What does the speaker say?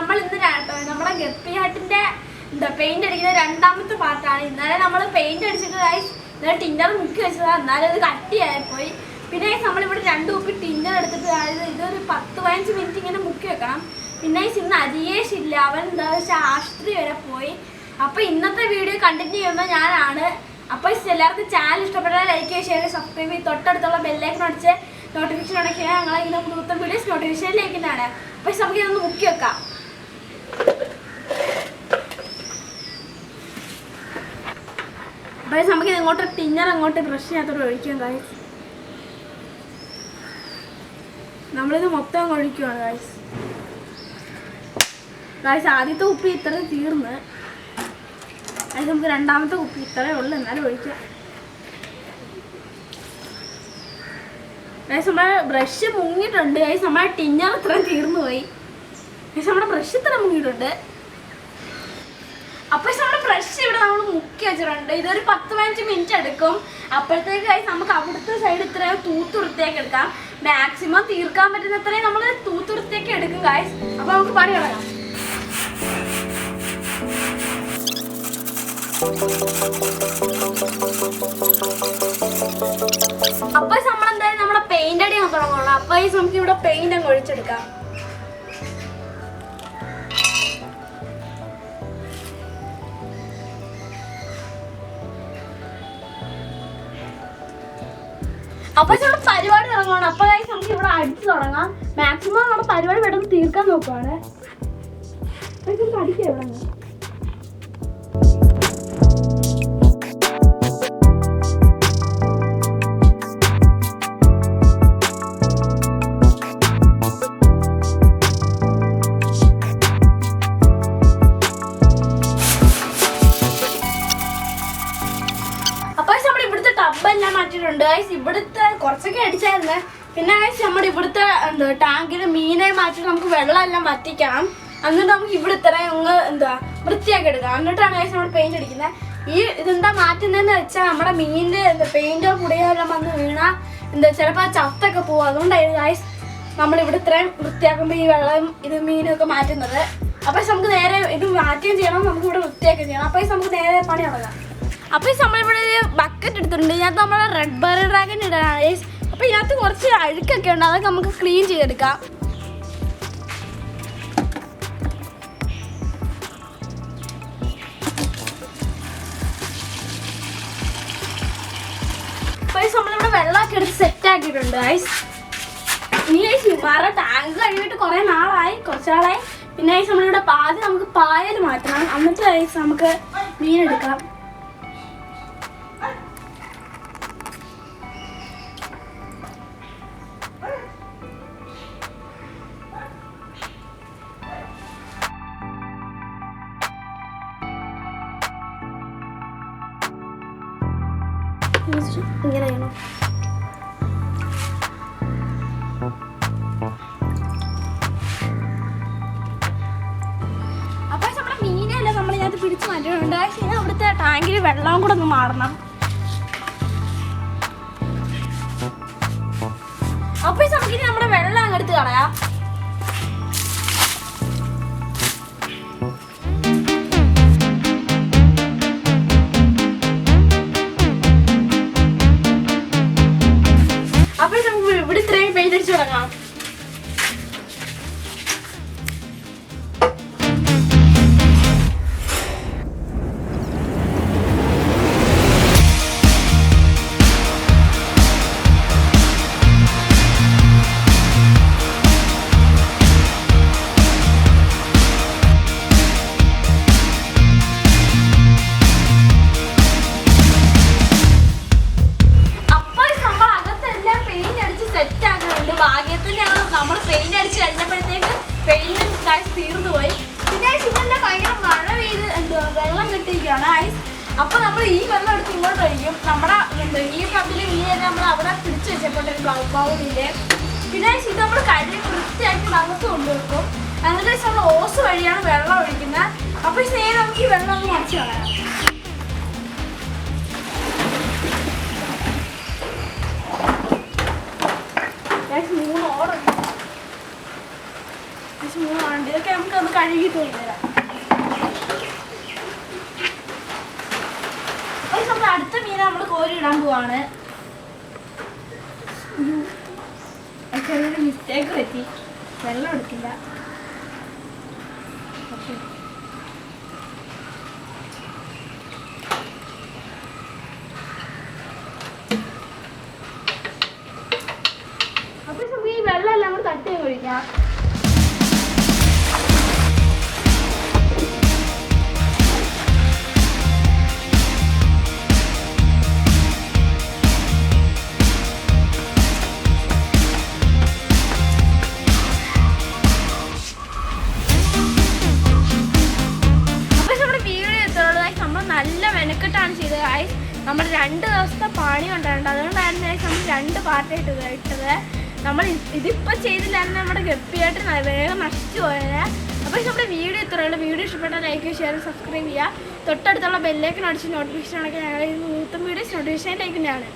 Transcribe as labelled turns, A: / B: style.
A: നമ്മൾ ഇന്ന് നമ്മളെ ഗപ്പിയാട്ടിന്റെ പെയിന്റ് അടിക്കുന്ന രണ്ടാമത്തെ പാർട്ടാണ്. ഇന്നലെ നമ്മൾ പെയിന്റ് അടിച്ചിട്ട് ഇന്നലെ ടിന്നർ മുക്കി വെച്ചതാണ്. എന്നാലും അത് കട്ടിയായിപ്പോയി. പിന്നെ നമ്മളിവിടെ 2 കുപ്പി ടിന്നർ എടുത്തിട്ട് ഇതൊരു 10-15 മിനിറ്റ് ഇങ്ങനെ മുക്കി വെക്കണം. പിന്നെ ഇന്ന് അരിയേഷ് ഇല്ല, അവൻ എന്താ വെച്ചാൽ ആശുപത്രി വരെ പോയി. അപ്പോൾ ഇന്നത്തെ വീഡിയോ കണ്ടിന്യൂ ചെയ്യുന്നത് ഞാനാണ്. അപ്പോൾ എല്ലാവർക്കും ചാനൽ ഇഷ്ടപ്പെട്ടാൽ ലൈക്ക് ചെയ്യുക, ഷെയർ ചെയ്യുക, സബ്സ്ക്രൈബ് ചെയ്ത് തൊട്ടടുത്തുള്ള ബെല്ലൈക്കൺ അടിച്ച് നോട്ടിഫിക്കേഷൻ അടയ്ക്കുക. ഞങ്ങൾ ഇങ്ങനെ പുതുത്ത വീഡിയോസ് നോട്ടിഫിക്കേഷനിലേക്കാണ്. അപ്പോൾ നമുക്ക് ഇതൊന്ന് മുക്കി വെക്കാം. അപ്പോൾ നമുക്ക് ഇങ്ങോട്ട് ടിന്നർ അങ്ങോട്ട് ബ്രഷ് ചെയ്യാത്തോടെ ഒഴിക്കാം ഗൈസ്. നമ്മളിത് മൊത്തം ഒഴിക്കുകയാണ് ഗൈസ്. ആദ്യത്തെ കുപ്പി ഇത്ര തീർന്ന്, അത് നമുക്ക് രണ്ടാമത്തെ കുപ്പി ഇത്രയേ ഉള്ളൂ, എന്നാലും ഒഴിക്കാം ഗൈസ്. നമ്മുടെ ബ്രഷ് മുങ്ങിയിട്ടുണ്ട് ഗൈസ്. നമ്മുടെ ടിന്നർ ഇത്രയും തീർന്നു പോയി ഗൈസ്. നമ്മുടെ ബ്രഷ് ഇത്ര മുങ്ങിയിട്ടുണ്ട്. അപ്പോൾ നമ്മുടെ ബ്രഷ് ഇവിടെ നമ്മൾ മുക്കി വെച്ചിട്ടുണ്ട്. ഇതൊരു 10-15 മിനിറ്റ് എടുക്കും. അപ്പോഴത്തേക്ക് ഗൈസ് നമുക്ക് അവിടുത്തെ സൈഡ് ഇത്രയും തൂത്തുവൃത്തിയാക്കി എടുക്കാം. മാക്സിമം തീർക്കാൻ പറ്റുന്നത്രയും നമ്മൾ തൂത്തുവൃത്തിയാക്കി എടുക്കും ഗൈസ്. അപ്പോൾ നമുക്ക് പണി തുടങ്ങാം. അപ്പോൾ നമ്മളെന്തായാലും നമ്മുടെ പെയിന്റ് അടി തുടങ്ങുള്ളൂ. അപ്പോൾ നമുക്ക് ഇവിടെ പെയിന്റ് അങ്ങ് ഒഴിച്ചെടുക്കാം. അപ്പോൾ നമ്മുടെ പരിപാടി തുടങ്ങണം. അപ്പോൾ നമുക്ക് ഇവിടെ അടിച്ചു തുടങ്ങാം. മാക്സിമം നമ്മുടെ പരിപാടി പെട്ടെന്ന് തീർക്കാൻ നോക്കുവാണ്. അടിക്കുക ഇവിടെ. ടബെല്ലാം മാറ്റിയിട്ടുണ്ട് ഗൈസ്. ഇവിടുത്തെ കുറച്ചൊക്കെ അടിച്ചായിരുന്നു. പിന്നെ ഗൈസ് നമ്മുടെ ഇവിടുത്തെ ടാങ്കിൽ മീനെ മാറ്റിയിട്ട് നമുക്ക് വെള്ളമെല്ലാം വറ്റിക്കണം. എന്നിട്ട് നമുക്ക് ഇവിടെ ഇത്രയും വൃത്തിയാക്കി എടുക്കാം. എന്നിട്ടാണ് ഗൈസ് നമ്മൾ പെയിന്റ് അടിക്കുന്നത്. ഇതെന്താ മാറ്റുന്നതെന്ന് വെച്ചാൽ നമ്മുടെ മീനിന്റെ പെയിന്റോ പുടിയോ എല്ലാം വന്ന് വീണാൽ ചിലപ്പോൾ ചത്തൊക്കെ പോകും. അതുകൊണ്ടായിരുന്നു ഗൈസ് നമ്മളിവിടെ ഇത്രയും വൃത്തിയാക്കുമ്പോൾ ഈ വെള്ളം മീനൊക്കെ മാറ്റുന്നത്. അപ്പോൾ നമുക്ക് നേരെ ഇത് മാറ്റുകയും ചെയ്യണം, നമുക്ക് ഇവിടെ വൃത്തിയാക്കുകയും ചെയ്യണം. അപ്പോൾ നമുക്ക് നേരെ പണി തുടങ്ങാം. അപ്പോൾ നമ്മളിവിടെ ഒരു ബക്കറ്റ് എടുത്തിട്ടുണ്ട്. ഇതിനകത്ത് നമ്മളെ റെഡ് ബെറി ഡ്രാഗൺ ഇടാനാണ് ഗൈസ്. അപ്പോൾ ഇതിനകത്ത് കുറച്ച് അഴുക്കൊക്കെ ഉണ്ട്, അതൊക്കെ നമുക്ക് ക്ലീൻ ചെയ്തെടുക്കാം. അപ്പോൾ നമ്മളിവിടെ വെള്ളമൊക്കെ എടുത്ത് സെറ്റ് ആക്കിയിട്ടുണ്ട് ഗൈസ്. ഇനി ഗൈസ് വേറെ ടാങ്ക് കഴിഞ്ഞിട്ട് കുറേ കുറച്ച് നാളായി. പിന്നെ ഗൈസ് നമ്മളിവിടെ നമുക്ക് പായൽ മാറ്റണം. എന്നിട്ട് ഗൈസ് നമുക്ക് മീൻ എടുക്കാം. ഇങ്ങനെ ചെയ്യണം. അപ്പോൾ നമ്മുടെ മീനെല്ലാം നമ്മളിതിനകത്ത് പിടിച്ച് മാറ്റിയിട്ടുണ്ട്. ഇനി അവിടുത്തെ ടാങ്കിൽ വെള്ളം കൂടെ ഒന്ന് മാറണം. അപ്പോൾ നമുക്കിനി നമ്മുടെ വെള്ളം അങ്ങെടുത്ത് കളയാം. അപ്പോൾ നമുക്ക് ഇവിടെ ഇത്രയും പെയിന്റ് അടിച്ചു തുടങ്ങാം. ഭാഗ്യത്തിന് നമ്മൾ പെയിന്റ് അടിച്ച് കഴിഞ്ഞപ്പോഴത്തേക്ക് പെയിന്റ് തീർന്നു പോയി. പിന്നെ ഇതിന്റെ ഭയങ്കര മഴ പെയ്ത് വെള്ളം കെട്ടിയിരിക്കുകയാണ് ഐസ്. അപ്പോൾ നമ്മൾ ഈ വെള്ളം എടുത്ത് ഇങ്ങോട്ട് ഒഴിക്കും. നമ്മുടെ ഈ കപ്പിൽ മീനെ നമ്മൾ അവിടെ പിടിച്ച് വെച്ചപ്പോഴൊരു ബൗളില്. പിന്നെ ഇത് നമ്മൾ കഴുകി വൃത്തിയാക്കി നകത്ത് കൊണ്ടുവെക്കും. എന്നിട്ട് നമ്മൾ ഓസ് വഴിയാണ് വെള്ളം ഒഴിക്കുന്നത്. അപ്പോൾ നേരെ നമുക്ക് ഈ വെള്ളം ഒന്ന് മറിച്ച് കളയാം. മൂന്നാണ്ട് ഇതൊക്കെ നമുക്ക് ഒന്ന് കഴുകിയിട്ട് കൊണ്ടുവരാം. അപ്പോൾ നമ്മൾ അടുത്ത മീൻ നമ്മൾ കോരി ഇടാൻ പോവാണ്. ചെറിയൊരു മിസ്റ്റേക്ക് പറ്റി, വെള്ളം എടുക്കില്ല. അപ്പോൾ നമുക്ക് ഈ വെള്ളം എല്ലാം കൂടെ തട്ടി ഒഴിക്കാം. നല്ല മെനക്കെട്ടാണ് ചെയ്തത് ഗൈസ്. നമ്മൾ 2 ദിവസത്തെ പണി ഉണ്ടായിട്ടുണ്ട്. അതുകൊണ്ടായിരുന്നു നമ്മൾ 2 പാർട്ടായിട്ട് ഇട്ടത്. നമ്മൾ ഇതിപ്പോൾ ചെയ്തില്ലായിരുന്നു നമ്മുടെ ഗപ്പിയായിട്ട് വേഗം നശിച്ചു പോയത്. അപ്പോൾ നമ്മുടെ വീഡിയോ ഇത്രയുള്ളൂ. വീഡിയോ ഇഷ്ടപ്പെട്ടാൽ ലൈക്ക്, ഷെയർ, സബ്സ്ക്രൈബ് ചെയ്യുക. തൊട്ടടുത്തുള്ള ബെല്ലേക്കൻ അടിച്ച് നോട്ടിഫിക്കേഷൻ ആണെങ്കിൽ ഞങ്ങൾ 100 വീഡിയോസ് നോട്ടിഫിക്കേഷൻ അയക്കുന്നതാണ്.